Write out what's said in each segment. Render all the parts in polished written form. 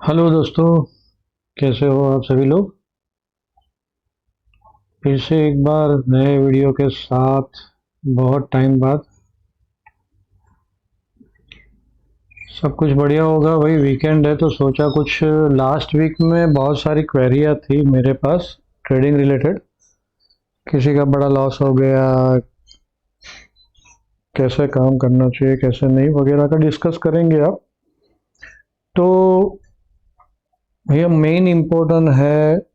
Hello दोस्तों, कैसे हो आप सभी लोग। फिर से एक बार नए वीडियो के साथ बहुत टाइम बाद। सब कुछ बढ़िया होगा भाई, वीकेंड है तो सोचा कुछ। लास्ट वीक में बहुत सारी क्वेरियाँ थी मेरे पास ट्रेडिंग रिलेटेड। किसी का बड़ा लॉस हो गया, कैसे काम करना चाहिए कैसे नहीं वगैरह का डिस्कस करेंगे आप। तो भैया मेन इम्पोर्टेंट है,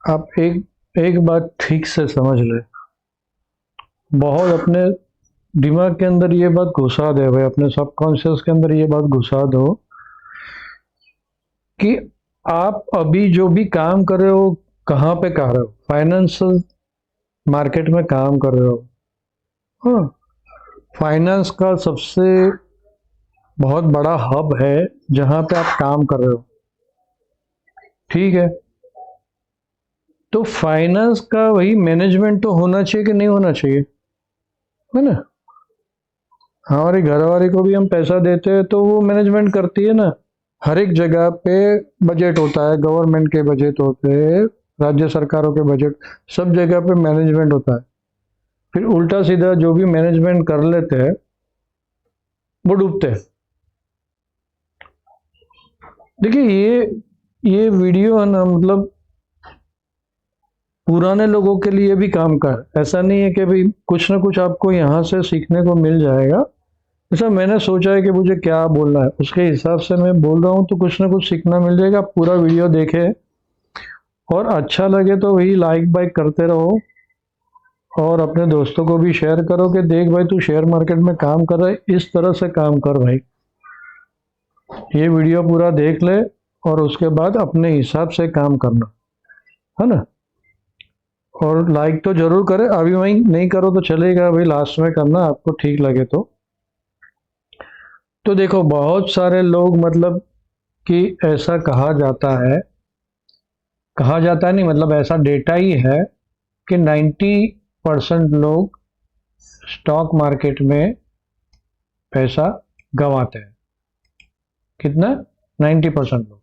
आप एक एक बात ठीक से समझ ले। बहुत अपने दिमाग के अंदर ये बात घुसा दे भाई, अपने सबकॉन्शियस के अंदर ये बात घुसा दो कि आप अभी जो भी काम कर रहे हो, कहाँ पे कर रहे हो, फाइनेंशियल मार्केट में काम कर रहे हो। हाँ, फाइनेंस का सबसे बहुत बड़ा हब है जहाँ पे आप काम कर रहे हो। ठीक है, तो फाइनेंस का वही मैनेजमेंट तो होना चाहिए कि नहीं होना चाहिए, है ना। हमारी घरवाली को भी हम पैसा देते हैं तो वो मैनेजमेंट करती है ना। हर एक जगह पे बजट होता है, गवर्नमेंट के बजट होते हैं, राज्य सरकारों के बजट, सब जगह पे मैनेजमेंट होता है। फिर उल्टा सीधा जो भी मैनेजमेंट कर लेते हैं वो डूबते हैं। देखिए ये वीडियो है ना, मतलब पुराने लोगों के लिए भी काम का है। ऐसा नहीं है कि भाई कुछ ना कुछ आपको यहाँ से सीखने को मिल जाएगा। ऐसा मैंने सोचा है कि मुझे क्या बोलना है उसके हिसाब से मैं बोल रहा हूँ, तो कुछ ना कुछ सीखना मिल जाएगा। आप पूरा वीडियो देखें और अच्छा लगे तो वही लाइक बाइक करते रहो और अपने दोस्तों को भी शेयर करो कि देख भाई तू शेयर मार्केट में काम कर रहा है, इस तरह से काम कर भाई। ये वीडियो पूरा देख ले और उसके बाद अपने हिसाब से काम करना, है ना। और लाइक तो जरूर करें, अभी वही नहीं करो तो चलेगा भाई, लास्ट में करना आपको ठीक लगे तो देखो बहुत सारे लोग, मतलब कि ऐसा कहा जाता है नहीं, मतलब ऐसा डेटा ही है कि 90% लोग स्टॉक मार्केट में पैसा गंवाते हैं। कितना? 90% लोग।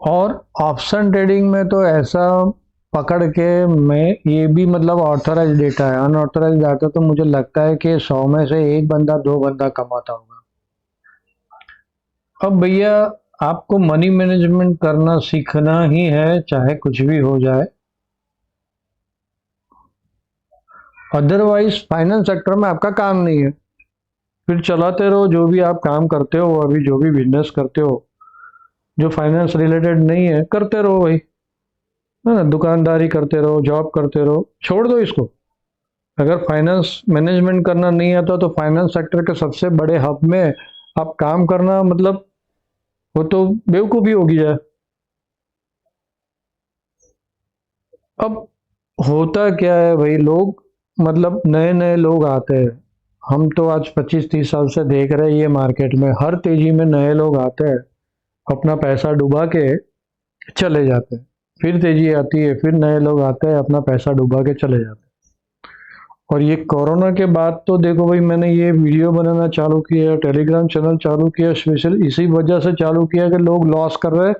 और ऑप्शन ट्रेडिंग में तो ऐसा पकड़ के, मैं ये भी मतलब ऑथराइज डेटा है, अनऑथराइज डाटा तो मुझे लगता है कि 100 में से एक बंदा दो बंदा कमाता होगा। अब भैया आपको मनी मैनेजमेंट करना सीखना ही है, चाहे कुछ भी हो जाए। अदरवाइज फाइनेंस सेक्टर में आपका काम नहीं है। फिर चलाते रहो जो भी आप काम करते हो, अभी जो भी बिजनेस करते हो जो फाइनेंस रिलेटेड नहीं है करते रहो भाई, है ना। दुकानदारी करते रहो, जॉब करते रहो, छोड़ दो इसको। अगर फाइनेंस मैनेजमेंट करना नहीं आता तो फाइनेंस सेक्टर के सबसे बड़े हब में आप काम करना, मतलब वो तो बेवकूफ़ी होगी जाए। अब होता क्या है भाई, लोग मतलब नए नए लोग आते हैं। हम तो आज 25-30 साल से देख रहे हैं ये मार्केट में हर तेजी में नए लोग आते हैं, अपना पैसा डुबा के चले जाते हैं। फिर तेजी आती है, फिर नए लोग आते हैं, अपना पैसा डुबा के चले जाते हैं। और ये कोरोना के बाद तो देखो भाई, मैंने ये वीडियो बनाना चालू किया, टेलीग्राम चैनल चालू किया, स्पेशल इसी वजह से चालू किया कि लोग लॉस कर रहे हैं,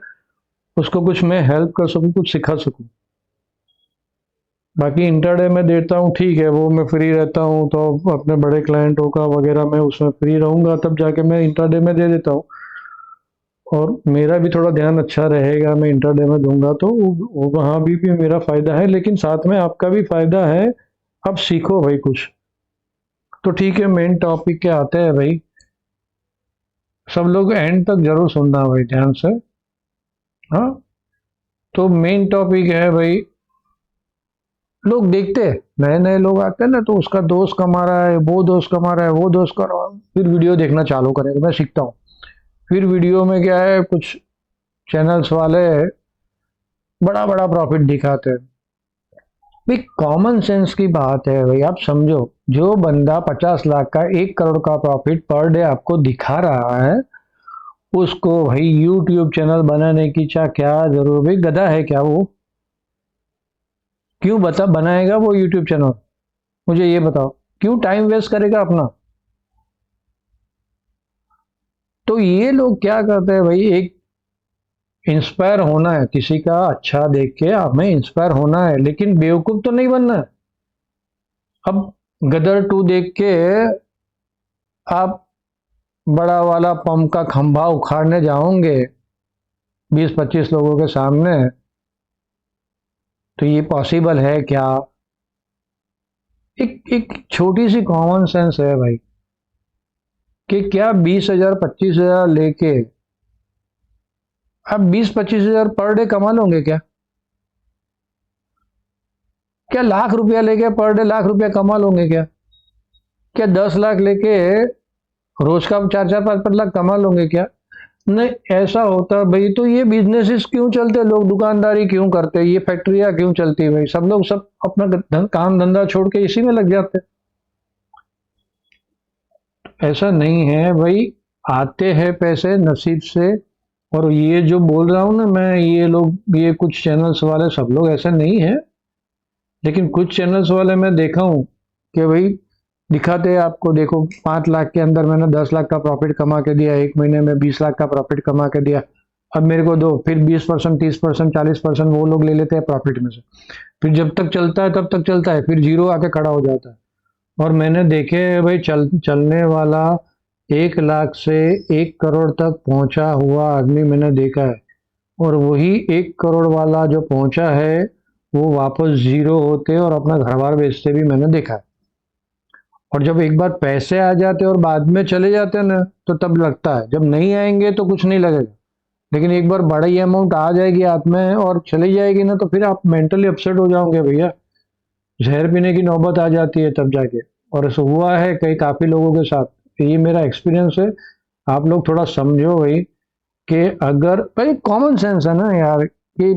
उसको कुछ मैं हेल्प कर सकूं, कुछ सिखा सकूं। बाकी इंटरडे में देता हूँ, ठीक है, वो मैं फ्री रहता हूँ तो अपने बड़े क्लाइंटों का वगैरह मैं उसमें फ्री रहूंगा, तब जाके मैं इंटरडे में दे देता हूँ। और मेरा भी थोड़ा ध्यान अच्छा रहेगा, मैं इंटरडे में दूंगा तो वहाँ भी मेरा फायदा है, लेकिन साथ में आपका भी फायदा है। अब सीखो भाई कुछ। तो ठीक है, मेन टॉपिक के आते हैं भाई। सब लोग एंड तक जरूर सुनना भाई, ध्यान से। हाँ, तो मेन टॉपिक है भाई, लोग देखते हैं, नए नए लोग आते हैं ना, तो उसका दोस्त कमा रहा है, वो दोस्त कमा रहा है, वो दोस्त कर रहा है, फिर वीडियो देखना चालू करेगा, मैं सीखता हूँ। फिर वीडियो में क्या है, कुछ चैनल्स वाले बड़ा बड़ा प्रॉफिट दिखाते हैं। भाई कॉमन सेंस की बात है भाई, आप समझो। जो बंदा 50 लाख का 1 करोड़ का प्रॉफिट पर डे आपको दिखा रहा है, उसको भाई यूट्यूब चैनल बनाने की क्या जरूरत, भाई गधा है क्या वो? क्यों बता बनाएगा वो यूट्यूब चैनल? मुझे ये बताओ, क्यों टाइम वेस्ट करेगा अपना? तो ये लोग क्या करते हैं भाई, एक इंस्पायर होना है किसी का अच्छा देख के, हमें इंस्पायर होना है, लेकिन बेवकूफ तो नहीं बनना है। अब गदर 2 देख के आप बड़ा वाला पंप का खंभा उखाड़ने जाओगे 20-25 लोगों के सामने, तो ये पॉसिबल है क्या? एक एक छोटी सी कॉमन सेंस है भाई, कि क्या 20,000 25,000 लेके आप 20-25,000 पर डे कमा लोगे क्या? क्या लाख रुपया लेके पर डे लाख रुपया कमा लोगे क्या? क्या 10 लाख लेके रोज का 4-4 5-5 लाख कमा लोगे क्या? नहीं, ऐसा होता भाई तो ये बिजनेसेस क्यों चलते, लोग दुकानदारी क्यों करते, ये फैक्ट्रियां क्यों चलती भाई, सब लोग सब अपना काम धंधा छोड़ के इसी में लग जाते। ऐसा नहीं है भाई, आते हैं पैसे नसीब से। और ये जो बोल रहा हूं ना मैं, ये लोग, ये कुछ चैनल्स वाले सब लोग ऐसे नहीं है, लेकिन कुछ चैनल्स वाले मैं देखा हूं कि भाई दिखाते हैं आपको, देखो 5 लाख के अंदर मैंने 10 लाख का प्रॉफिट कमा के दिया, एक महीने में 20 लाख का प्रॉफिट कमा के दिया, अब मेरे को दो। फिर 20%, 30%, 40% वो लोग ले लेते हैं प्रॉफिट में से। फिर जब तक चलता है तब तक चलता है, फिर जीरो आके खड़ा हो जाता है। और मैंने देखे भाई चलने वाला 1 लाख से 1 करोड़ तक पहुंचा हुआ आदमी मैंने देखा है। और वही 1 करोड़ वाला जो पहुंचा है वो वापस जीरो होते और अपना घर बार बेचते भी मैंने देखा है। और जब एक बार पैसे आ जाते और बाद में चले जाते हैं ना, तो तब लगता है, जब नहीं आएंगे तो कुछ नहीं लगेगा, लेकिन एक बार बड़ी अमाउंट आ जाएगी हाथ में और चली जाएगी ना, तो फिर आप मेंटली अपसेट हो जाओगे भैया, जहर पीने की नौबत आ जाती है तब जाके। और ऐसा हुआ है कई काफी लोगों के साथ, तो ये मेरा एक्सपीरियंस है। आप लोग थोड़ा समझो भाई, कि अगर भाई कॉमन सेंस है ना यार, कि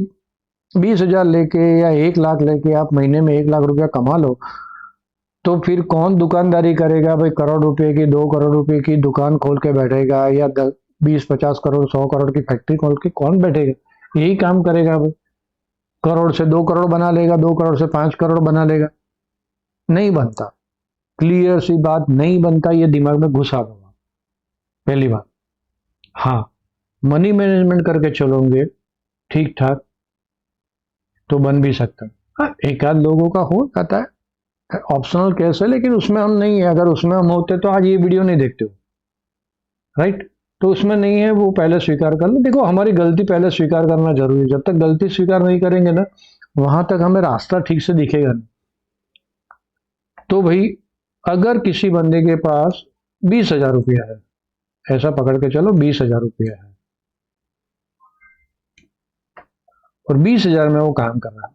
20,000 लेके या 1 लाख लेके आप महीने में 1 लाख रुपया कमा लो, तो फिर कौन दुकानदारी करेगा भाई? करोड़ रुपए की, 2 करोड़ रुपए की दुकान खोल के बैठेगा, या 10 20 50 करोड़ 100 करोड़ की फैक्ट्री खोल के कौन बैठेगा? यही काम करेगा भाई, करोड़ से 2 करोड़ बना लेगा, 2 करोड़ से 5 करोड़ बना लेगा। नहीं बनता, क्लियर सी बात, नहीं बनता, ये दिमाग में घुसा दो पहली बात। हाँ, मनी मैनेजमेंट करके चलोगे ठीक ठाक तो बन भी सकता है। हाँ, एक आध लोगों का हो जाता है, ऑप्शनल केस है, लेकिन उसमें हम नहीं है। अगर उसमें हम होते तो आज ये वीडियो नहीं देखते हो, राइट? तो उसमें नहीं है, वो पहले स्वीकार कर लो। देखो, हमारी गलती पहले स्वीकार करना जरूरी है। जब तक गलती स्वीकार नहीं करेंगे ना, वहां तक हमें रास्ता ठीक से दिखेगा नहीं। तो भाई, अगर किसी बंदे के पास 20,000 रुपया है, ऐसा पकड़ के चलो 20,000 रुपया है, और 20,000 में वो काम कर रहा है।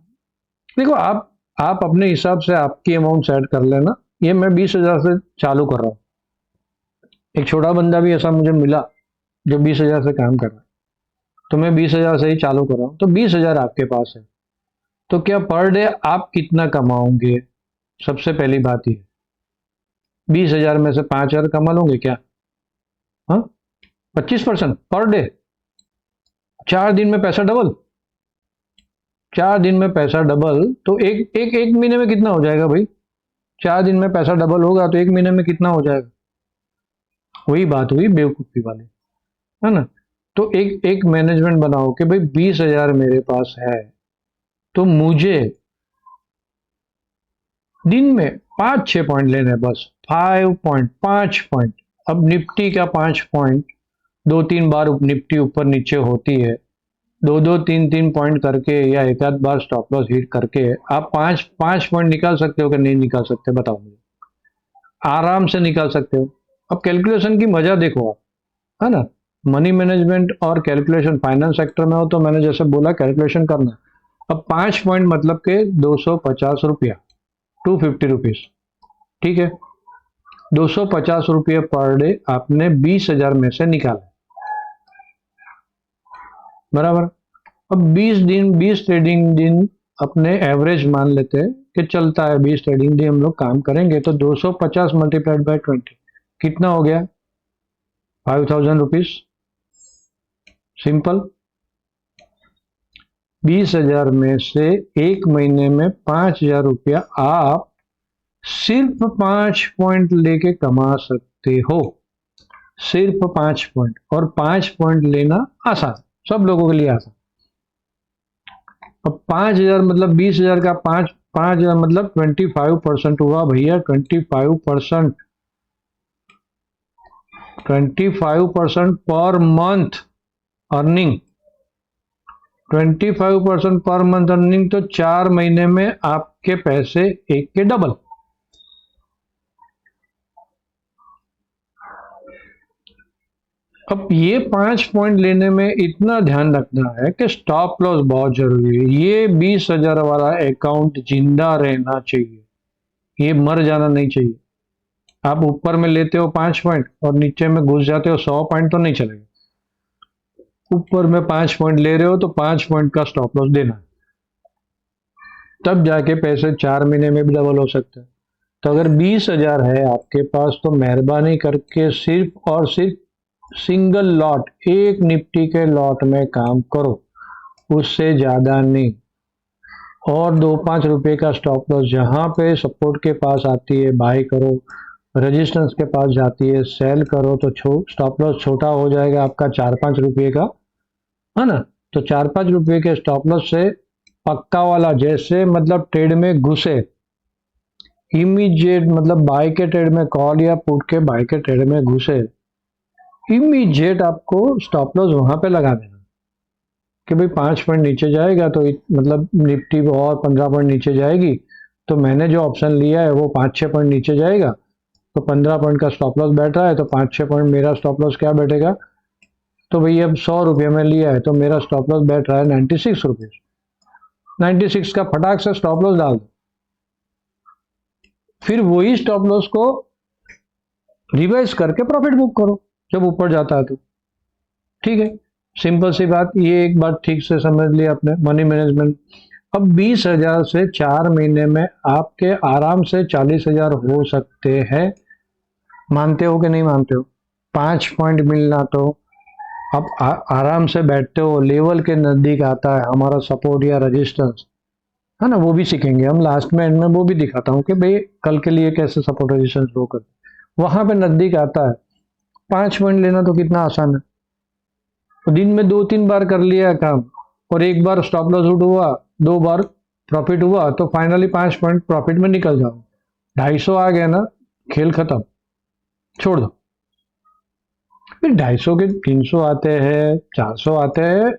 देखो, आप अपने हिसाब से आपकी अमाउंट सेट कर लेना। ये मैं 20,000 से चालू कर रहा हूँ। एक छोटा बंदा भी ऐसा मुझे मिला जो 20,000 से काम कर रहा है, तो मैं 20,000 से ही चालू कर रहा हूँ। तो 20,000 आपके पास है, तो क्या पर डे आप कितना कमाओगे? सबसे पहली बात ये, 20,000 में से 5,000 कमा लोगे क्या? हाँ, 25% पर डे, 4 दिन में पैसा डबल। 4 दिन में पैसा डबल, तो एक महीने में कितना हो जाएगा भाई? 4 दिन में पैसा डबल होगा तो एक महीने में कितना हो जाएगा? वही बात हुई बेवकूफी वाली, है ना? तो एक एक मैनेजमेंट बनाओ कि भाई 20,000 मेरे पास है, तो मुझे दिन में 5-6 पॉइंट लेने हैं बस। 5 पॉइंट, 5 पॉइंट। अब निफ्टी का 5 पॉइंट 2-3 बार निफ्टी ऊपर नीचे होती है, 2-2 3-3 पॉइंट करके, या एक आध बार स्टॉप लॉस हिट करके आप 5-5 पॉइंट निकाल सकते हो कि नहीं निकाल सकते? बताओ मुझे। आराम से निकाल सकते हो। अब कैलकुलेशन की मजा देखो आप, है ना? मनी मैनेजमेंट और कैलकुलेशन, फाइनेंस सेक्टर में हो तो मैंने जैसे बोला कैलकुलेशन करना। अब 5 पॉइंट मतलब के 250 रुपया, 250 रुपीज, ठीक है? 250 रुपये पर डे आपने 20,000 में से निकाला, बराबर? अब 20 दिन, 20 ट्रेडिंग दिन अपने एवरेज मान लेते हैं कि चलता है, 20 ट्रेडिंग दिन हम लोग काम करेंगे, तो 250 मल्टीप्लाइड बाई 20 कितना हो गया? 5,000 रुपीज। सिंपल। 20,000 में से एक महीने में 5,000 रुपया आप सिर्फ 5 पॉइंट लेके कमा सकते हो। सिर्फ 5 पॉइंट, और 5 पॉइंट लेना आसान, सब लोगों के लिए आसान। अब 5,000 मतलब 20,000 का 5,000 मतलब 25% हुआ भैया, 25%, 25% per month earning, 25% per month earning, तो 4 महीने में आपके पैसे एक के डबल। अब ये 5 पॉइंट लेने में इतना ध्यान रखना है कि स्टॉप लॉस बहुत जरूरी है। ये 20,000 वाला अकाउंट जिंदा रहना चाहिए, ये मर जाना नहीं चाहिए। आप ऊपर में लेते हो 5 पॉइंट और नीचे में घुस जाते हो 100 पॉइंट, तो नहीं चलेगा। ऊपर में 5 पॉइंट ले रहे हो तो 5 पॉइंट का स्टॉप लॉस देना है, तब जाके पैसे 4 महीने में भी डबल हो सकते हैं। तो अगर 20,000 है आपके पास, तो मेहरबानी करके सिर्फ और सिर्फ सिंगल लॉट, एक निफ्टी के लॉट में काम करो, उससे ज्यादा नहीं। और 2-5 रुपए का स्टॉप लॉस जहां पे सपोर्ट के पास आती है बाय करो, रेजिस्टेंस के पास जाती है सेल करो, तो स्टॉप लॉस छोटा हो जाएगा आपका 4-5 रुपए का, है ना। तो 4-5 रुपए के स्टॉप लॉस से पक्का वाला, जैसे मतलब ट्रेड में घुसे इमीडिएट, मतलब बाय के ट्रेड में, कॉल या पुट के बाय के ट्रेड में घुसे इमीडिएट आपको स्टॉप लॉस वहां पे लगा देना कि भाई 5 पॉइंट नीचे जाएगा तो मतलब निफ्टी और 15 पॉइंट नीचे जाएगी, तो मैंने जो ऑप्शन लिया है वो 5-6 पॉइंट नीचे जाएगा, तो 15 पॉइंट का स्टॉप लॉस बैठ रहा है, तो 5-6 पॉइंट मेरा स्टॉप लॉस क्या बैठेगा, तो भैया अब 100 रुपये में लिया है तो मेरा स्टॉप लॉस बैठ रहा है 96 रुपीज। 96 का फटाक से स्टॉप लॉस डाल दो, फिर वही स्टॉप लॉस को रिवाइज करके प्रॉफिट बुक करो जब ऊपर जाता है तो। ठीक है, सिंपल सी बात, ये एक बात ठीक से समझ लिया आपने, मनी मैनेजमेंट। अब 20,000 से 4 महीने में आपके आराम से 40,000 हो सकते हैं। मानते हो कि नहीं मानते हो? 5 पॉइंट मिलना, तो आप आराम से बैठते हो, लेवल के नजदीक आता है हमारा सपोर्ट या रेजिस्टेंस, है ना, वो भी सीखेंगे हम लास्ट में, एंड में वो भी दिखाता हूँ कि भाई कल के लिए कैसे सपोर्ट रेजिस्टेंस लो कर, वहां पे नजदीक आता है। 5 पॉइंट लेना तो कितना आसान है, तो दिन में 2-3 बार कर लिया काम, और एक बार स्टॉप लॉस आउट हुआ, 2 बार प्रॉफिट हुआ, तो फाइनली 5 पॉइंट प्रॉफिट में निकल जाओ। 250 आ गया ना, खेल खत्म, छोड़ दो। फिर 250 के 300 आते हैं, 400 आते हैं,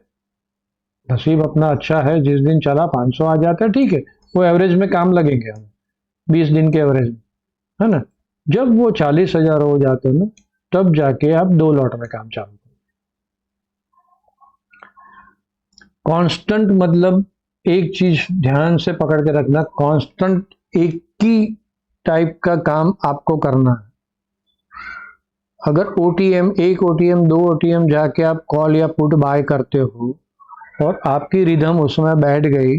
नसीब अपना अच्छा है, जिस दिन चला 500 आ जाता है, ठीक है, वो एवरेज में काम लगेंगे हम, 20 दिन के एवरेज में, है ना। जब वो 40,000 हो जाते हैं ना, तब जाके आप 2 लॉट में काम चालू करो। कांस्टेंट मतलब एक चीज ध्यान से पकड़ के रखना, कांस्टेंट एक ही टाइप का काम आपको करना है। अगर ओटीएम, एक ओटीएम, 2 ओटीएम जाके आप कॉल या पुट बाय करते हो और आपकी रिदम उसमें बैठ गई,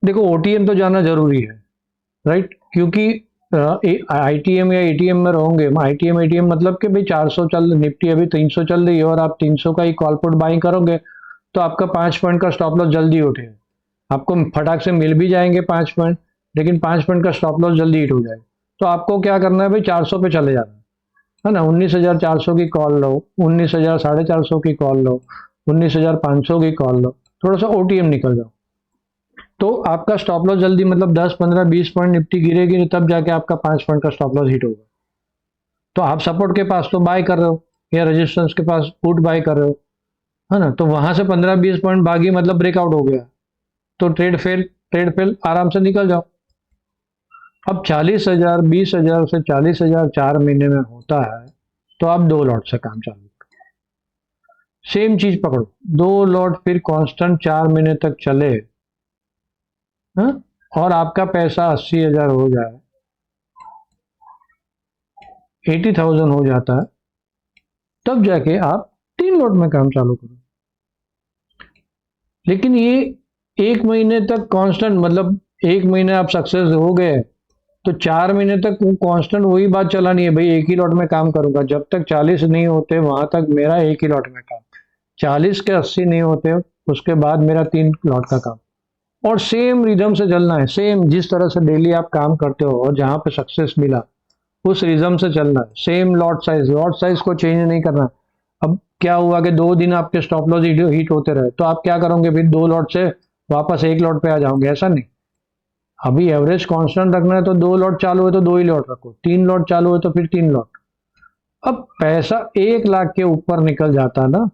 देखो ओटीएम तो जाना जरूरी है, राइट, क्योंकि आईटीएम या एटीएम में रहोगे, आईटीएम एटीएम मतलब कि भाई 400 चल, निफ्टी अभी 300 चल रही है और आप 300 का ही कॉल पुट बाइंग करोगे, तो आपका 5 पॉइंट का स्टॉप लॉस जल्दी उठेगा। आपको फटाक से मिल भी जाएंगे 5 पॉइंट, लेकिन 5 पॉइंट का स्टॉप लॉस जल्दी हिट हो जाएगा। तो आपको क्या करना है भाई, 400 पे चले जाना है ना, 19,400 की कॉल लो, 19,450 की कॉल लो, 19,500 की कॉल लो, थोड़ा सा ओटीएम निकल जाओ, तो आपका स्टॉप लॉस जल्दी, मतलब 10-15-20 पॉइंट निफ्टी गिरेगी तब जाके आपका 5 पॉइंट का स्टॉप लॉस हिट होगा। तो आप सपोर्ट के पास तो बाय कर रहे हो या रेजिस्टेंस के पास पुट बाय कर रहे हो, है ना, तो वहां से 15-20 पॉइंट भागी, मतलब ब्रेकआउट हो गया, तो ट्रेड फेल, आराम से निकल जाओ। अब 40,000, 20,000 से 40,000 4 महीने में होता है, तो आप 2 लॉट से काम चालू करो, सेम चीज पकड़ो, 2 लॉट फिर कांस्टेंट 4 महीने तक चले, हाँ? और आपका पैसा 80,000 हो जाए, 80,000 हो जाता है, तब जाके आप 3 लॉट में काम चालू करो। लेकिन ये 1 महीने तक कांस्टेंट, मतलब 1 महीने आप सक्सेस हो गए, तो 4 महीने तक वो कांस्टेंट वही बात चलानी है, भाई एक ही लॉट में काम करूंगा, जब तक 40 नहीं होते वहां तक मेरा एक ही लॉट में काम, 40 के 80 नहीं होते उसके बाद मेरा 3 लॉट का काम, और सेम रिदम से चलना है, सेम जिस तरह से डेली आप काम करते हो और जहां पे सक्सेस मिला उस रिज्म से चलना है, सेम लॉट साइज को चेंज नहीं करना। अब क्या हुआ कि 2 दिन आपके स्टॉप लॉस हिट होते रहे, तो आप क्या करोगे फिर? 2 लॉट से वापस 1 लॉट पे आ जाओगे? ऐसा नहीं। अभी एवरेज कांस्टेंट रखना है तो 2 लॉट चालू है तो 2 ही लॉट रखो, 3 लॉट चालू है तो फिर 3 लॉट। अब पैसा 1 लाख के ऊपर निकल जाता ना,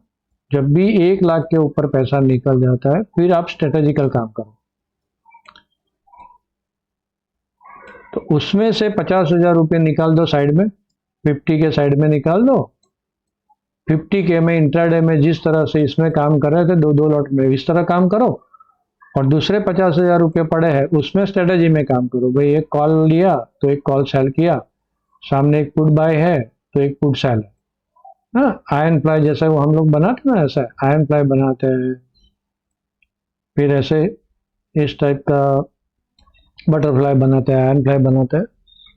जब भी 1 लाख के ऊपर पैसा निकल जाता है फिर आप स्ट्रेटेजिकल काम करो। तो उसमें से 50,000 रुपये निकाल दो साइड में, 50 के साइड में निकाल दो। 50 के में इंट्राडे में जिस तरह से इसमें काम कर रहे थे 2-2 लॉट में, इस तरह काम करो। और दूसरे 50,000 रुपये पड़े हैं उसमें स्ट्रेटेजी में काम करो। भाई एक कॉल लिया तो एक कॉल सेल किया, सामने एक पुट बाय है तो एक पुट सेल है। हाँ, आयन फ्लाई जैसा वो हम लोग बनाते हैं ना, ऐसा आयन फ्लाई बनाते हैं। फिर ऐसे इस टाइप का बटरफ्लाई बनाते हैं, आयन फ्लाई बनाते हैं।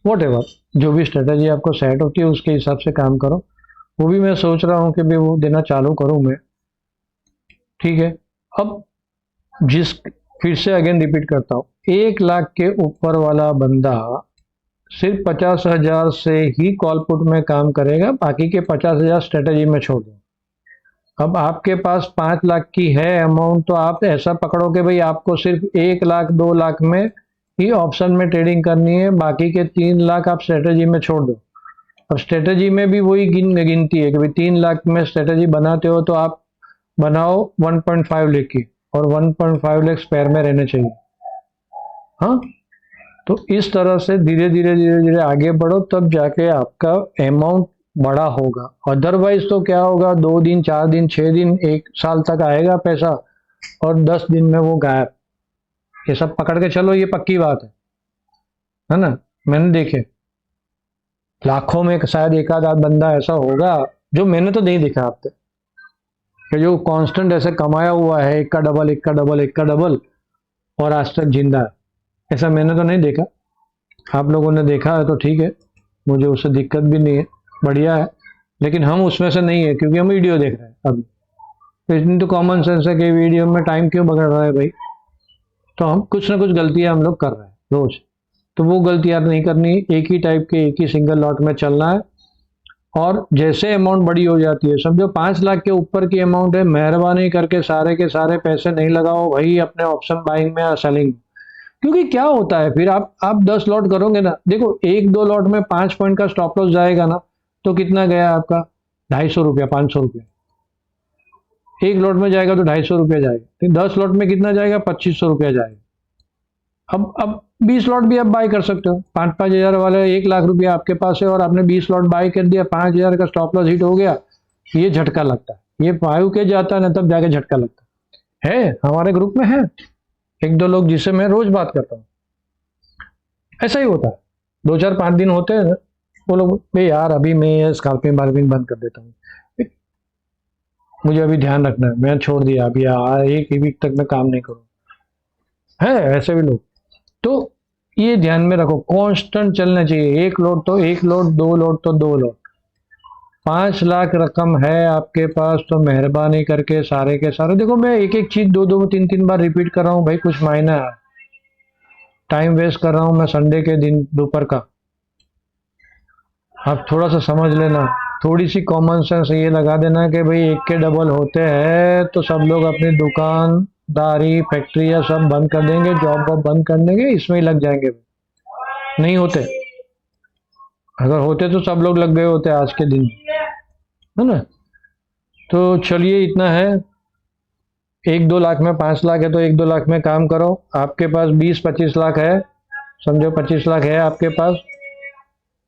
वॉट एवर, जो भी स्ट्रेटेजी आपको सेट होती है उसके हिसाब से काम करो। वो भी मैं सोच रहा हूँ कि भाई वो देना चालू करूँ मैं। ठीक है। अब जिस फिर से अगेन रिपीट करता हूँ, 1 लाख के ऊपर वाला बंदा सिर्फ 50,000 से ही कॉल पुट में काम करेगा, बाकी के 50,000 स्ट्रेटेजी में छोड़ दो। अब आपके पास 5 लाख की है अमाउंट, तो आप ऐसा पकड़ो कि भाई आपको सिर्फ 1 लाख 2 लाख में ही ऑप्शन में ट्रेडिंग करनी है, बाकी के 3 लाख आप स्ट्रेटेजी में छोड़ दो। अब स्ट्रेटेजी में भी वही गिनती है कि भाई 3 लाख में स्ट्रेटेजी बनाते हो तो आप बनाओ 1.5 लाख की, और 1.5 लाख स्पेयर में रहने चाहिए। हाँ, तो इस तरह से धीरे धीरे आगे बढ़ो, तब जाके आपका अमाउंट बड़ा होगा। अदरवाइज तो क्या होगा, 2 दिन 4 दिन 6 दिन 1 साल तक आएगा पैसा और 10 दिन में वो गायब। ये सब पकड़ के चलो, ये पक्की बात है ना। मैंने देखे लाखों में शायद एक आध बंदा ऐसा होगा, जो मैंने तो नहीं देखा आप तक, कि जो कांस्टेंट ऐसे कमाया हुआ है, एक का डबल एक का डबल एक का डबल, और आज तक जिंदा है। ऐसा मैंने तो नहीं देखा। आप लोगों ने देखा है तो ठीक है, मुझे उससे दिक्कत भी नहीं है, बढ़िया है। लेकिन हम उसमें से नहीं है, क्योंकि हम वीडियो देख रहे हैं अभी। तो इतनी तो कॉमन सेंस है कि वीडियो में टाइम क्यों बगड़ रहा है भाई। तो हम कुछ ना कुछ गलतियां हम लोग कर रहे हैं रोज, तो वो गलतियां नहीं करनी। एक ही टाइप के एक ही सिंगल लॉट में चलना है। और जैसे अमाउंट बड़ी हो जाती है, समझो 5 लाख के ऊपर की अमाउंट है, मेहरबानी करके सारे के सारे पैसे नहीं लगाओ भाई अपने ऑप्शन बाइंग में या सेलिंग में। क्योंकि क्या होता है फिर, आप 10 लॉट करोगे ना, देखो 1-2 लॉट में 5 पॉइंट का स्टॉप लॉस जाएगा ना, तो कितना गया आपका? 250 रुपया, 500 रुपया। 1 लॉट में जाएगा तो 250 रुपया जाएगा, फिर 10 लॉट में कितना जाएगा? 2500 रुपया जाएगा। अब 20 लॉट भी आप बाय कर सकते हो, 5-5 हजार वाले। 1 लाख रुपया आपके पास है और आपने 20 लॉट बाय कर दिया, 5 हजार का स्टॉप लॉस हिट हो गया, ये झटका लगता है। ये 5 के जाता है ना, तब जाके झटका लगता है। हमारे ग्रुप में है 1-2 लोग जिससे मैं रोज बात करता हूँ, ऐसा ही होता है। 2-4-5 दिन होते हैं, वो लोग भाई यार अभी मैं स्काल्पिंग बार्बिंग बंद कर देता हूँ, मुझे अभी ध्यान रखना है, मैं छोड़ दिया अभी, 1 वीक तक मैं काम नहीं करूँ। है ऐसे भी लोग। तो ये ध्यान में रखो, कांस्टेंट चलना चाहिए। 1 लॉट तो 1 लॉट, 2 लॉट तो 2 लॉट। 5 लाख रकम है आपके पास तो मेहरबानी करके सारे के सारे, देखो मैं एक एक चीज 2-2 3-3 बार रिपीट कर रहा हूँ भाई, कुछ मायना है? टाइम वेस्ट कर रहा हूँ मैं संडे के दिन दोपहर का? आप थोड़ा सा समझ लेना, थोड़ी सी कॉमन सेंस ये लगा देना कि भाई 1 के डबल होते हैं तो सब लोग अपनी दुकानदारी फैक्ट्री या सब बंद कर देंगे, जॉब वॉब बंद कर देंगे, इसमें ही लग जाएंगे। नहीं होते। अगर होते तो सब लोग लग गए होते आज के दिन, है ना। तो चलिए इतना है। 1-2 लाख में 5 लाख है तो 1-2 लाख में काम करो। आपके पास 20-25 लाख है, समझो 25 लाख है आपके पास,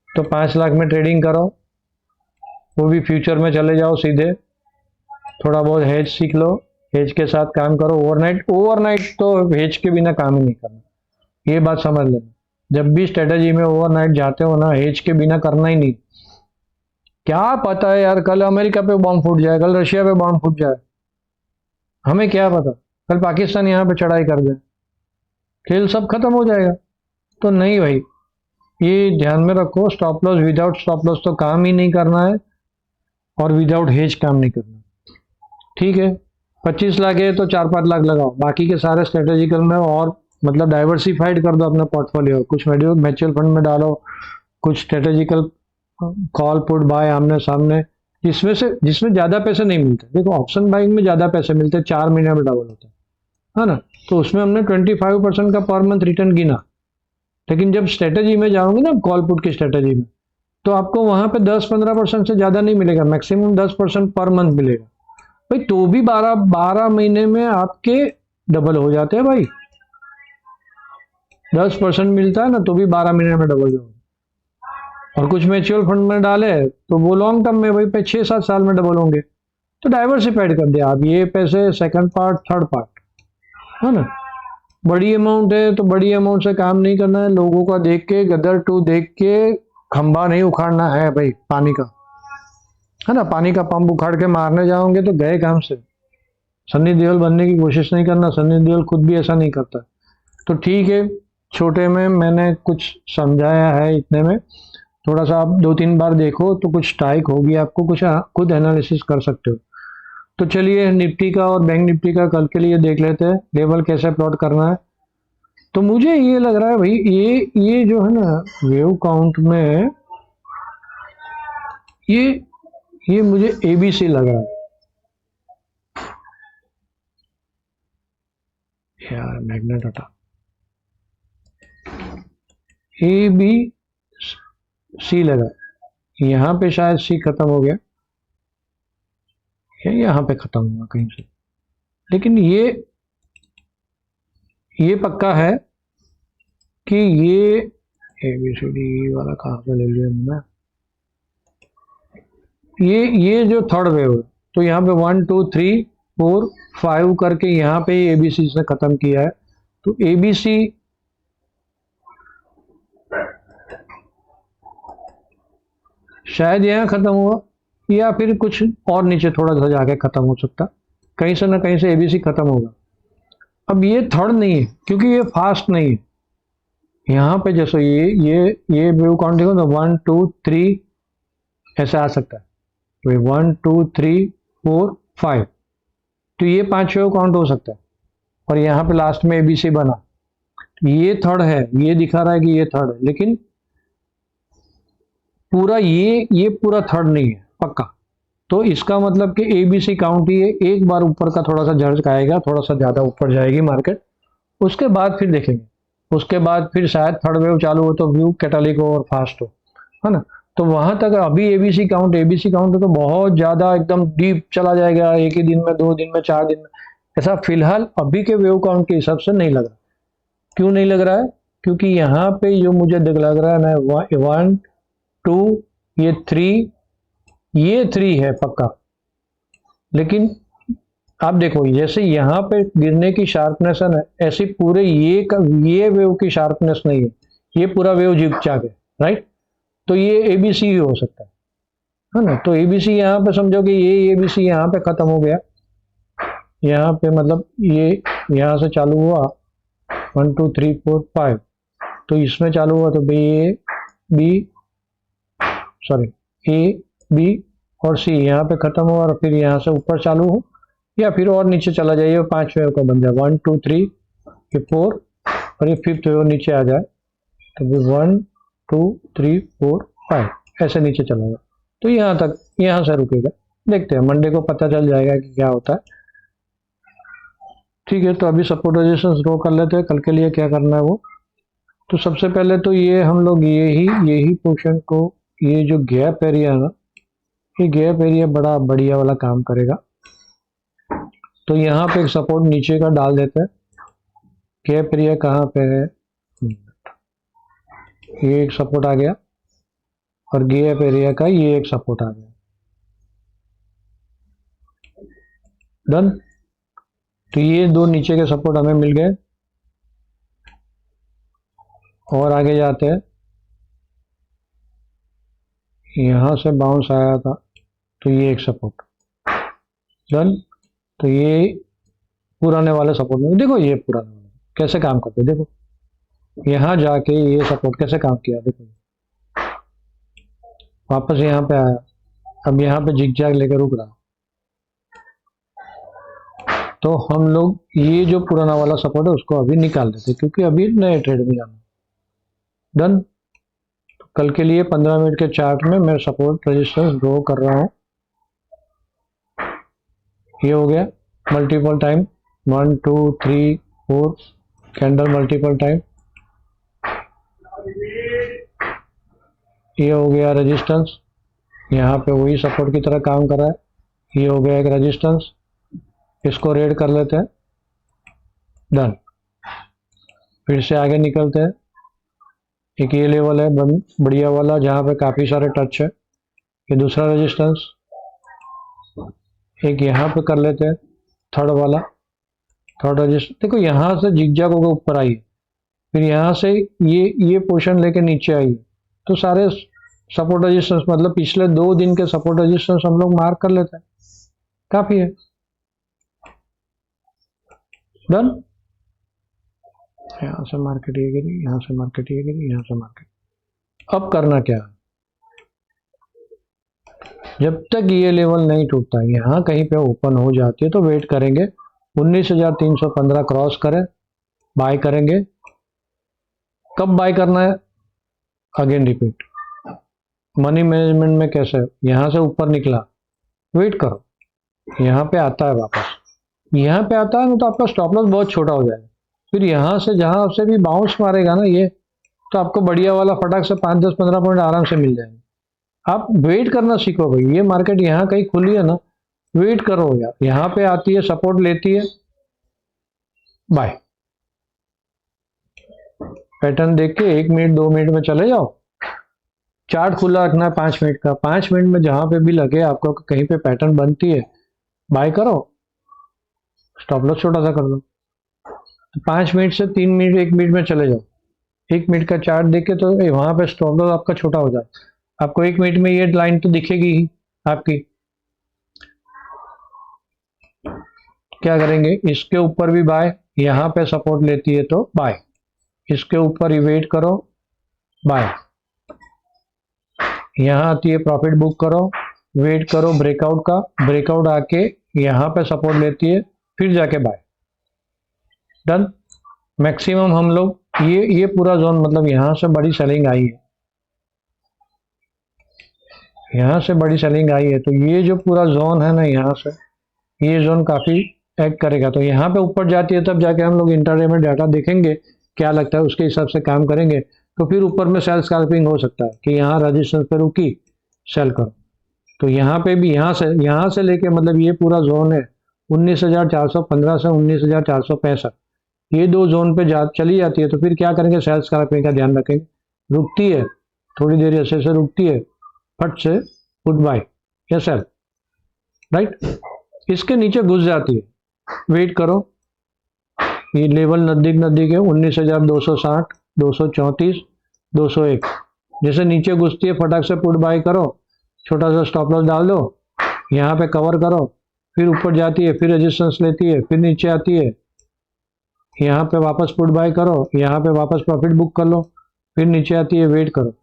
तो 5 लाख में ट्रेडिंग करो। वो भी फ्यूचर में चले जाओ सीधे। थोड़ा बहुत हेज सीख लो, हेज के साथ काम करो। ओवरनाइट तो हेज के बिना काम ही नहीं करना, ये बात समझ लेना। जब भी स्ट्रेटेजी में ओवरनाइट जाते हो ना, हेज के बिना करना ही नहीं। क्या पता है यार, कल अमेरिका पे बॉम्ब फूट जाए, कल रशिया पे बॉम्ब फूट जाए, हमें क्या पता, कल पाकिस्तान यहाँ पे चढ़ाई कर दे, खेल सब खत्म हो जाएगा। तो नहीं भाई, ये ध्यान में रखो, stop loss, without stop loss तो काम ही नहीं करना है, और विदाउट हेज काम नहीं करना। ठीक है, 25 लाख है तो 4-5 लाख लगाओ, बाकी के सारे स्ट्रेटेजिकल में, और मतलब डाइवर्सिफाइड कर दो अपना पोर्टफोलियो। कुछ म्यूचुअल फंड में डालो, कुछ स्ट्रेटेजिकल कॉल पुट बाय आमने सामने, जिसमें ज़्यादा पैसे नहीं मिलते। देखो ऑप्शन बाइंग में ज़्यादा पैसे मिलते हैं, 4 महीने में डबल होता है ना। तो उसमें हमने 25% का पर मंथ रिटर्न गिना। लेकिन जब स्ट्रेटेजी में जाओगे ना, कॉल पुट की स्ट्रेटेजी में, तो आपको वहां पे 10-15% से ज़्यादा नहीं मिलेगा, मैक्सिमम 10% पर मंथ मिलेगा भाई। तो भी 12 महीने में आपके डबल हो जाते हैं भाई। 10% मिलता है ना, तो भी 12 महीने में डबल हो। और कुछ म्यूचुअल फंड में डाले तो वो लॉन्ग टर्म में भाई 6-7 साल में डबल होंगे। तो डाइवर्सिफाइड कर दिया आप, ये पैसे सेकंड पार्ट थर्ड पार्ट, है ना। बड़ी अमाउंट है तो बड़ी अमाउंट से काम नहीं करना है। लोगों का देख के, गदर टू देख के खंबा नहीं उखाड़ना है भाई पानी का, है ना। पानी का पंप उखाड़ के मारने जाओगे तो गए काम से। सन्नी देओल बनने की कोशिश नहीं करना, सन्नी देओल खुद भी ऐसा नहीं करता। तो ठीक है, छोटे में मैंने कुछ समझाया है, इतने में थोड़ा सा आप 2-3 बार देखो तो कुछ स्ट्राइक होगी आपको, कुछ खुद एनालिसिस कर सकते हो। तो चलिए निफ्टी का और बैंक निफ्टी का कल के लिए देख लेते हैं, लेवल कैसे प्लॉट करना है। तो मुझे ये लग रहा है भाई, ये जो है ना वेव काउंट में, ये मुझे एबीसी लग रहा है यार, मैग्नेट हटा, ए बी सी लगा। यहाँ पे शायद सी खत्म हो गया, या यहाँ पे खत्म हुआ कहीं से। लेकिन ये पक्का है कि ये ABCD वाला कहाँ से ले लिया मैंने, ये जो थर्ड वेव है, तो यहाँ पे 1 2 3 4 5 करके यहाँ पे ABC से खत्म किया है। तो ABC शायद यहाँ खत्म हुआ, या फिर कुछ और नीचे थोड़ा सा जाके खत्म हो सकता, कहीं से ना कहीं से ABC खत्म होगा। अब ये थर्ड नहीं है क्योंकि ये फास्ट नहीं है। यहाँ पे जैसे ये वेव काउंट देखो तो 1 2 3 ऐसा आ सकता है, तो 1 2 3 4 5, तो ये 5 वेव काउंट हो सकता है। और यहाँ पे लास्ट में ABC बना, ये थर्ड है, ये दिखा रहा है कि ये थर्ड है, लेकिन पूरा ये पूरा थर्ड नहीं है पक्का। तो इसका मतलब कि ABC काउंट ही है। एक बार ऊपर का थोड़ा सा झटका आएगा, थोड़ा सा ज्यादा ऊपर जाएगी मार्केट, उसके बाद फिर देखेंगे, उसके बाद फिर शायद थर्ड वेव चालू हो तो व्यू कैटालिक हो और फास्ट हो, है ना। तो वहां तक अभी ABC काउंट तो बहुत ज्यादा एकदम डीप चला जाएगा, एक ही दिन में, 2 दिन में, 4 दिन में, ऐसा फिलहाल अभी के वेव काउंट के हिसाब से नहीं लग रहा। क्यों नहीं लग रहा है? क्योंकि यहाँ पे जो मुझे लग रहा है ना, 1 2 ये 3 है पक्का। लेकिन आप देखो, जैसे यहाँ पे गिरने की शार्पनेस है ना, ऐसी पूरे ये वेव की शार्पनेस नहीं है, ये पूरा वेव जिगजैग है, राइट। तो ये ABC ही हो सकता है ना। तो ABC यहाँ पे समझो कि ये ABC यहाँ पे खत्म हो गया, यहाँ पे मतलब ये यहाँ से चालू हुआ 1 2 3 4 5, तो इसमें चालू हुआ तो A B और C यहाँ पे खत्म हुआ, और फिर यहाँ से ऊपर चालू हो या फिर और नीचे चला जाइए, 5 वेव का बन जाए 1 2 3 ये 4 और ये 5th वेव नीचे आ जाए, तो फिर 1 2 3 4 5 ऐसे नीचे चला जाए। तो यहाँ तक, यहाँ से रुकेगा, देखते हैं मंडे को पता चल जाएगा कि क्या होता है। ठीक है, तो अभी सपोर्ट रेजिस्टेंस ड्रॉ कर लेते हैं, कल के लिए क्या करना है वो। तो सबसे पहले तो ये हम लोग यही पोर्शन को, ये जो गैप एरिया है ना, ये गैप एरिया बड़ा बढ़िया वाला काम करेगा। तो यहाँ पे एक सपोर्ट नीचे का डाल देते हैं। गैप एरिया कहाँ पे है, ये एक सपोर्ट आ गया, और गैप एरिया का ये एक सपोर्ट आ गया, डन। तो ये दो नीचे के सपोर्ट हमें मिल गए, और आगे जाते हैं। यहां से बाउंस आया था, तो ये एक सपोर्ट, डन। तो ये पुराने वाले सपोर्ट में देखो, ये पुराने वाले कैसे काम करते, देखो यहां जाके ये सपोर्ट कैसे काम किया, देखो वापस यहाँ पे आया, अब यहाँ पे जिगजैग लेकर रुक रहा। तो हम लोग ये जो पुराना वाला सपोर्ट है उसको अभी निकाल देते, क्योंकि अभी नए ट्रेड में जाना, डन। तो कल के लिए 15 मिनट के चार्ट में मैं सपोर्ट रेजिस्टेंस ड्रॉ कर रहा हूँ। ये हो गया multiple time, 1 2 3 4 candle multiple time. ये हो गया रेजिस्टेंस, यहाँ पे वही सपोर्ट की तरह काम कर रहा है। ये हो गया एक रेजिस्टेंस, इसको रेड कर लेते हैं, डन। फिर से आगे निकलते हैं। एक ये लेवल है बढ़िया वाला जहाँ पे काफ़ी सारे टच है, ये दूसरा रेजिस्टेंस। एक यहाँ पे कर लेते हैं थर्ड वाला, थर्ड रेजिस्टेंस। देखो यहाँ से जिगजैग होकर ऊपर आई, फिर यहाँ से ये पोर्शन लेके नीचे आई, तो सारे सपोर्ट रेजिस्टेंस मतलब पिछले 2 दिन के सपोर्ट रेजिस्टेंस हम लोग मार्क कर लेते हैं, काफी है, डन। यहाँ से मार्केट ये गिरी, यहाँ से मार्केट ये गिरी, यहाँ से मार्केट। अब करना क्या है, जब तक ये लेवल नहीं टूटता, यहाँ कहीं पे ओपन हो जाती है तो वेट करेंगे 19,315 क्रॉस करे, बाय करेंगे। कब बाय करना है, अगेन रिपीट, मनी मैनेजमेंट में कैसे, यहाँ से ऊपर निकला, वेट करो, यहाँ पे आता है वापस, यहाँ पे आता है ना तो आपका स्टॉप लॉस बहुत छोटा हो जाएगा। फिर यहाँ से जहाँ से भी बाउंस मारेगा ना ये, तो आपको बढ़िया वाला फटाक से 5 10 15 पॉइंट आराम से मिल जाएंगे। आप वेट करना सीखो भाई, ये मार्केट यहाँ कहीं खुली है ना, वेट करो यार, यहाँ पे आती है सपोर्ट लेती है, बाय। पैटर्न देख के 1 मिनट 2 मिनट में चले जाओ, चार्ट खुला रखना है 5 मिनट का, 5 मिनट में जहां पे भी लगे आपको कहीं पे पैटर्न बनती है, बाय करो, स्टॉप लॉस छोटा सा कर लो। 5 मिनट से 3 मिनट 1 मिनट में चले जाओ, 1 मिनट का चार्ट देख के तो वहां पे स्टॉप लॉस आपका छोटा हो जाए, आपको 1 मिनट में ये लाइन तो दिखेगी ही आपकी। क्या करेंगे, इसके ऊपर भी बाय, यहाँ पे सपोर्ट लेती है तो बाय, इसके ऊपर ही वेट करो, बाय। यहाँ आती है प्रॉफिट बुक करो, वेट करो ब्रेकआउट का, ब्रेकआउट आके यहाँ पे सपोर्ट लेती है, फिर जाके बाय, डन। मैक्सिमम हम लोग ये पूरा जोन, मतलब यहाँ से बड़ी सेलिंग आई है, यहाँ से बड़ी सेलिंग आई है, तो ये जो पूरा जोन है ना, यहाँ से ये जोन काफी एक्ट करेगा। तो यहाँ पे ऊपर जाती है तब जाके हम लोग इंटरडे में डाटा देखेंगे, क्या लगता है उसके हिसाब से काम करेंगे। तो फिर ऊपर में सेल स्कैल्पिंग हो सकता है कि यहाँ रेजिस्टेंस पे रुकी, सेल करो। तो यहाँ पे भी यहाँ से लेके मतलब ये पूरा जोन है 19,415 से 19,465, ये 2 जोन पे चली जाती है, तो फिर क्या करेंगे, सेल स्कैल्पिंग का ध्यान रखेंगे। रुकती है थोड़ी देर ऐसे से रुकती है, फट से पुट बाय या सेल, राइट। इसके नीचे घुस जाती है, वेट करो, ये लेवल नजदीक है 19,260 234 201, जैसे नीचे घुसती है फटाक से पुट बाय करो, छोटा सा स्टॉप लॉस डाल दो, यहाँ पे कवर करो, फिर ऊपर जाती है, फिर रेजिस्टेंस लेती है, फिर नीचे आती है, यहाँ पे वापस पुट बाय करो, यहाँ पे वापस प्रॉफिट बुक कर लो, फिर नीचे आती है, वेट करो,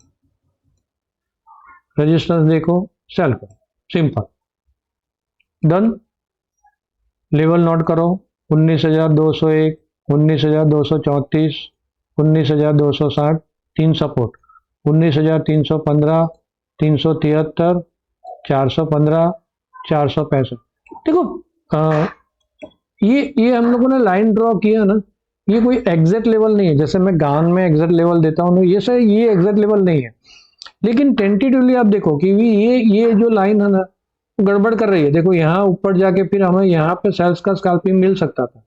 रेजिस्टेंस देखो, सेल करो, सिंपल, डन। लेवल नोट करो 19,201 19,234 19,260, 3 सपोर्ट 19,315 373 415 465। देखो ये हम लोगों ने लाइन ड्रॉ किया ना, ये कोई एग्जैक्ट लेवल नहीं है, जैसे मैं गान में एग्जैक्ट लेवल देता हूँ, ये सर ये एग्जैक्ट लेवल नहीं है, लेकिन टेंटेटिवली आप देखो कि ये जो लाइन है ना गड़बड़ कर रही है। देखो यहाँ ऊपर जाके फिर हमें यहाँ पे सेल्स का स्कैल्पिंग मिल सकता था,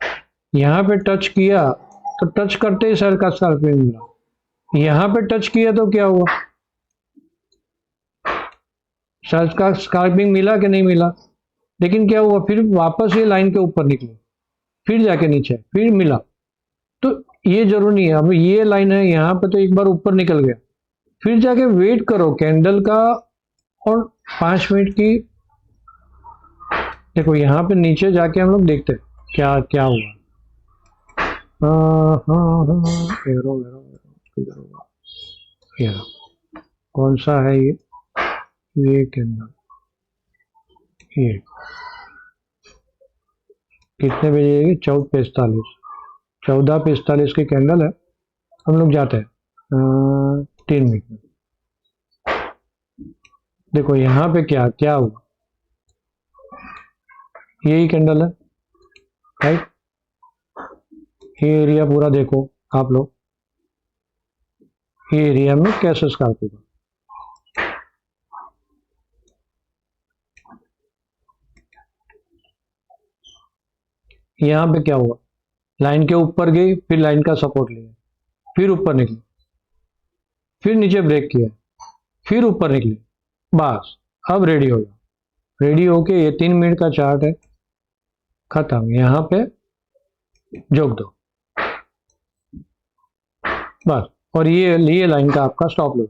यहाँ पे टच किया तो टच करते ही सेल का स्कैल्पिंग मिला, यहाँ पे टच किया तो क्या हुआ, सेल्स का स्कैल्पिंग मिला कि नहीं मिला, लेकिन क्या हुआ, फिर वापस ये लाइन के ऊपर निकले, फिर जाके नीचे, फिर मिला। तो ये जरूरी नहीं है, अब ये लाइन है यहाँ पे तो एक बार ऊपर निकल गया, फिर जाके वेट करो कैंडल का, और 5 मिनट की, देखो यहाँ पे नीचे जाके हम लोग देखते हैं क्या क्या हुआ। एरो किधर होगा, ये कौन सा है, ये कैंडल, ये कितने बजे, 14:45 14:45 की कैंडल है, हम लोग जाते हैं 3 मिनट में, देखो यहाँ पे क्या क्या हुआ, यही कैंडल है राइट। ये एरिया पूरा देखो आप लोग, ये एरिया में कैसे स्कैल्प होगा। यहाँ पे क्या हुआ, लाइन के ऊपर गई, फिर लाइन का सपोर्ट लिया, फिर ऊपर निकली, फिर नीचे ब्रेक किया, फिर ऊपर निकली, बस अब रेडी हो जाओ। रेडी होके ये 3 मिनट का चार्ट है, खत्म। यहाँ पे जोक दो बस, और ये लाइन का आपका स्टॉप लो,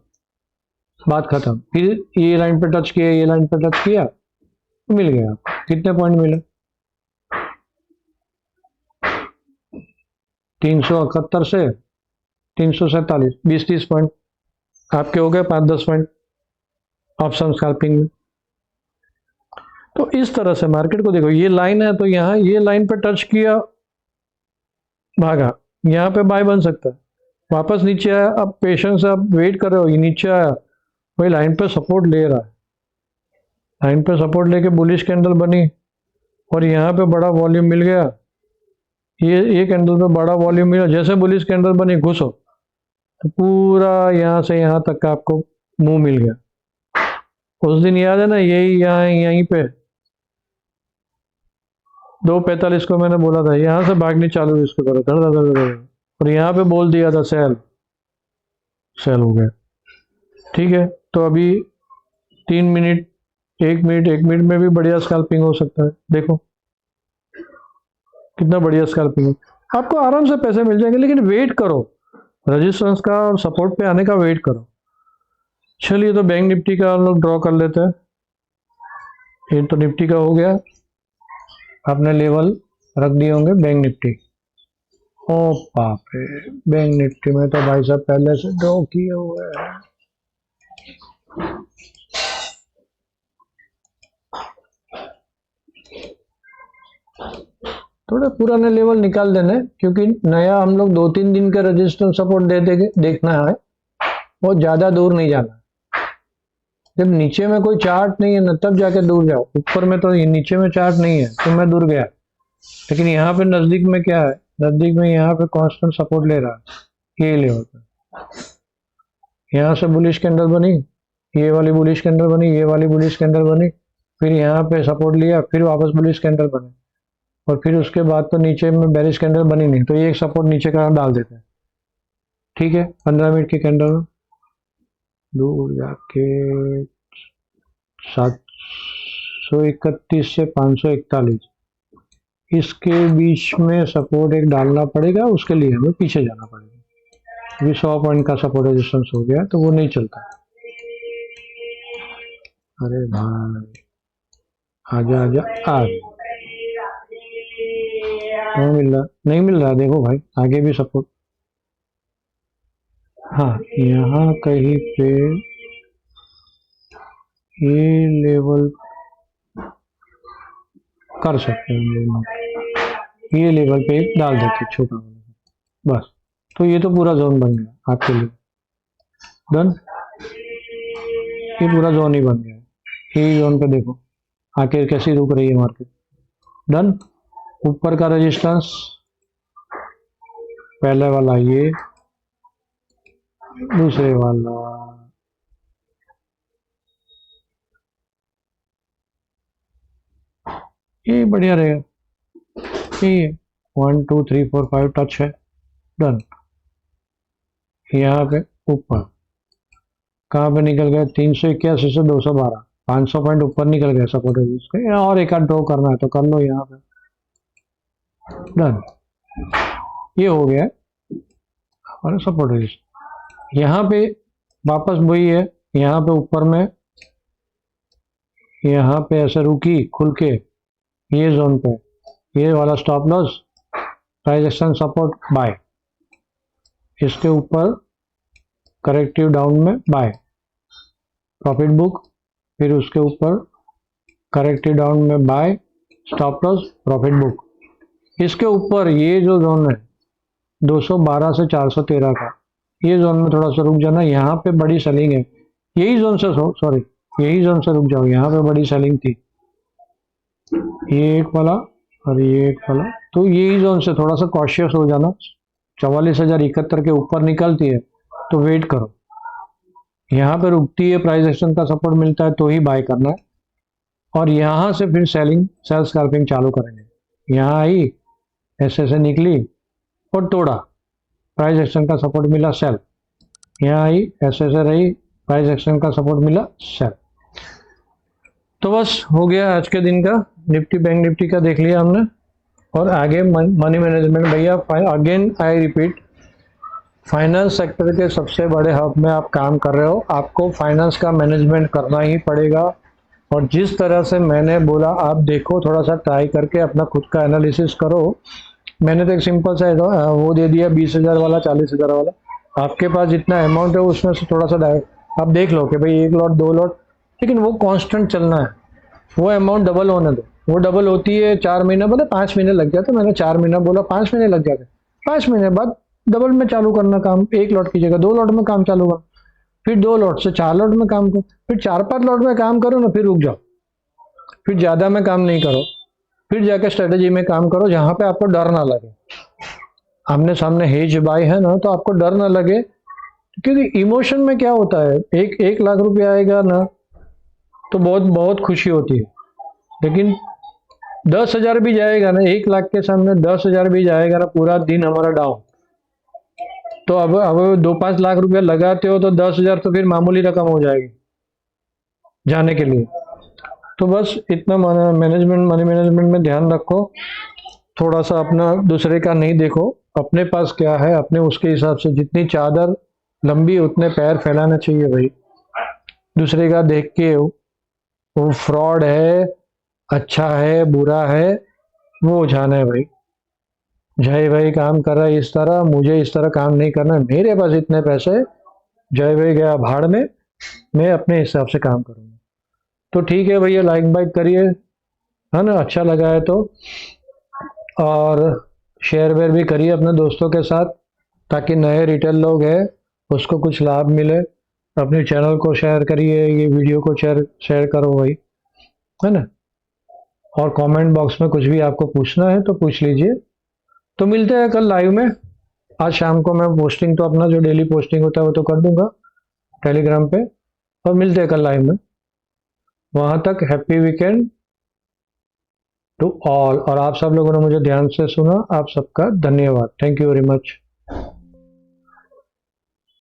बात खत्म। फिर ये लाइन पे टच किया, ये लाइन पे टच किया, मिल गया। कितने पॉइंट मिले, 371 से 347, 20-30 पॉइंट आपके हो गए, 5-10 पॉइंट ऑप्शन स्कैल्पिंग में। तो इस तरह से मार्केट को देखो, ये लाइन है तो यहाँ ये लाइन पे टच किया, भागा, यहाँ पे बाय बन सकता है, वापस नीचे आया, अब पेशेंस है, अब वेट कर रहे हो, ये नीचे आया, वही लाइन पे सपोर्ट ले रहा है, लाइन पे सपोर्ट लेके बुलिश कैंडल बनी, और यहाँ पे बड़ा वॉल्यूम मिल गया, ये कैंडल पे बड़ा वॉल्यूम मिला, जैसे बुलिश कैंडल बनी घुसो, तो पूरा यहाँ से यहाँ तक का आपको मुंह मिल गया। उस दिन याद है ना, यही यहाँ यहीं पे 2:45 को मैंने बोला था यहाँ से भागनी चालू इसको करो, धड़ धड़ धड़ धड़, और यहाँ पे बोल दिया था सेल, सेल हो गया। ठीक है, तो अभी 3 मिनट, 1 मिनट, 1 मिनट में भी बढ़िया स्कैल्पिंग हो सकता है। देखो कितना बढ़िया स्कैल्पिंग है, आपको आराम से पैसे मिल जाएंगे, लेकिन वेट करो, रेजिस्टेंस का और सपोर्ट पे आने का वेट करो। चलिए, तो बैंक निफ्टी का हम लोग ड्रॉ कर लेते हैं। ये तो निफ्टी का हो गया, आपने लेवल रख दिए होंगे बैंक निफ्टी। ओ बाप रे, बैंक निफ्टी में तो भाई साहब पहले से ड्रॉ किए हुए हैं। थोड़े पुराने लेवल निकाल देने, क्योंकि नया हम लोग 2-3 दिन का रेजिस्टेंस सपोर्ट दे देंगे, देखना है, वो ज्यादा दूर नहीं जाना। जब नीचे में कोई चार्ट नहीं है ना, तब जाके दूर जाओ। ऊपर में तो नीचे में चार्ट नहीं है तो मैं दूर गया, लेकिन यहाँ पे नजदीक में क्या है, नजदीक में यहाँ पे कांस्टेंट सपोर्ट ले रहा है, ये लेवल पे। यहाँ से बुलिश कैंडल बनी, ये वाली बुलिश कैंडल बनी, ये वाली बुलिश कैंडल बनी, फिर यहाँ पे सपोर्ट लिया, फिर वापस बुलिश कैंडल बने, और फिर उसके बाद तो नीचे में बेरिश कैंडल बनी नहीं, तो ये एक सपोर्ट नीचे का डाल देते हैं। ठीक है, 15 मिनट की कैंडल में दूर जाके 731 से 541, इसके बीच में सपोर्ट एक डालना पड़ेगा, उसके लिए हमें पीछे जाना पड़ेगा। अभी 100 पॉइंट का सपोर्ट रेजिस्टेंस हो गया, तो वो नहीं चलता। अरे भाई आजा आजा आ, नहीं मिल रहा, नहीं मिल रहा, देखो भाई आगे भी सपोर्ट। हाँ, यहाँ कहीं पे ये लेवल कर सकते हैं हम लोग, ये लेवल पे एक डाल देते छोटा वाला, बस। तो ये तो पूरा जोन बन गया आपके लिए, डन। ये पूरा जोन ही बन गया, ये जोन पे देखो आखिर कैसी रुक रही है मार्केट, डन। ऊपर का रेजिस्टेंस पहले वाला, ये दूसरे वाला, ये बढ़िया रहेगा, ये 1 2 3 4 5 टच है, डन। यहाँ पे ऊपर कहाँ पे निकल गए, 381 से 212, 500 पॉइंट ऊपर निकल गए सपोर्ट रेजिस्टेंस, और एक आध ड्रॉ करना है तो कर लो यहाँ पे, डन। ये हो गया हमारा सपोर्ट रेजिस्टेंस। यहाँ पे वापस वही है, यहाँ पे ऊपर में, यहाँ पे ऐसे रुकी खुल के, ये जोन पे, ये वाला stop loss, price action support buy, इसके ऊपर करेक्टिव डाउन में बाय, प्रॉफिट बुक, फिर उसके ऊपर करेक्टिव डाउन में buy, stop loss, profit book. इसके ऊपर ये जो जोन है 212 से 413 का, ये जोन में थोड़ा सा रुक जाना, यहाँ पे बड़ी सेलिंग है, यही जोन से, सॉरी यही जोन से रुक जाओ, यहाँ पे बड़ी सेलिंग थी, ये एक वाला और ये एक वाला, तो यही जोन से थोड़ा सा कॉशियस हो जाना। 44,071 के ऊपर निकलती है तो वेट करो, यहाँ पे रुकती है, प्राइस एक्शन का सपोर्ट मिलता है तो ही बाय करना है, और यहाँ से फिर सेल स्कैल्पिंग चालू करेंगे। यहाँ आई, ऐसे से निकली और तोड़ा, प्राइस एक्शन का सपोर्ट मिला, सेल। यहाँ आई, ऐसे से रही, प्राइस एक्शन का सपोर्ट मिला, सेल। तो बस हो गया आज के दिन का, निफ्टी बैंक निफ्टी का देख लिया हमने। और आगे मनी मैनेजमेंट भैया, again I repeat, finance sector के सबसे बड़े हब में आप काम कर रहे हो, आपको फाइनेंस का मैनेजमेंट करना ही पड़ेगा। और जिस तरह से मैंने बोला, आप देखो, थोड़ा सा ट्राई करके अपना खुद का एनालिसिस करो। मैंने तो एक सिंपल सा वो दे दिया 20,000 वाला, 40,000 वाला। आपके पास जितना अमाउंट है उसमें से थोड़ा सा आप देख लो कि भाई 1 लॉट 2 लॉट, लेकिन वो कांस्टेंट चलना है, वो अमाउंट डबल होने दो। वो डबल होती है 4 महीने, बोले 5 महीने लग जाते, मैंने 4 महीना बोला, 5 महीने लग जाते। 5 महीने बाद डबल में चालू करना काम, 1 लॉट की जगह 2 लॉट में काम चालू कर, फिर 2 लॉट से 4 लॉट में काम करो, फिर 4-5 लॉट में काम करो ना, फिर रुक जाओ, फिर ज्यादा में काम नहीं करो, फिर जाके स्ट्रेटेजी में काम करो जहां पे आपको डर ना लगे। आमने सामने हेज बाय है ना, तो आपको डर ना लगे, क्योंकि इमोशन में क्या होता है, 1 लाख रुपया आएगा ना तो बहुत बहुत खुशी होती है, लेकिन 10,000 भी जाएगा ना, 1 लाख के सामने 10,000 भी जाएगा ना, पूरा दिन हमारा डाउन। तो अब 2-5 लाख रुपया लगाते हो तो 10,000 तो फिर मामूली रकम हो जाएगी जाने के लिए। तो बस इतना मैनेजमेंट, मनी मैनेजमेंट में ध्यान रखो, थोड़ा सा अपना दूसरे का नहीं देखो, अपने पास क्या है अपने उसके हिसाब से, जितनी चादर लंबी उतने पैर फैलाना चाहिए भाई। दूसरे का देख के वो फ्रॉड है, अच्छा है, बुरा है, वो जाना है भाई। जय भाई काम कर रहा है इस तरह, मुझे इस तरह काम नहीं करना, मेरे पास इतने पैसे, जय भाई गया भाड़ में, मैं अपने हिसाब से काम करूंगा। तो ठीक है भैया, लाइक बाइक करिए, है ना, अच्छा लगा है तो, और शेयर वेयर भी करिए अपने दोस्तों के साथ, ताकि नए रिटेल लोग हैं उसको कुछ लाभ मिले। अपने चैनल को शेयर करिए, ये वीडियो को शेयर शेयर करो भाई, है ना। और कमेंट बॉक्स में कुछ भी आपको पूछना है तो पूछ लीजिए। तो मिलते हैं कल लाइव में। आज शाम को मैं पोस्टिंग तो अपना जो डेली पोस्टिंग होता है वो तो कर दूंगा टेलीग्राम पे, और मिलते हैं कल लाइव में। वहां तक हैप्पी वीकेंड टू ऑल। और आप सब लोगों ने मुझे ध्यान से सुना, आप सबका धन्यवाद, थैंक यू वेरी मच।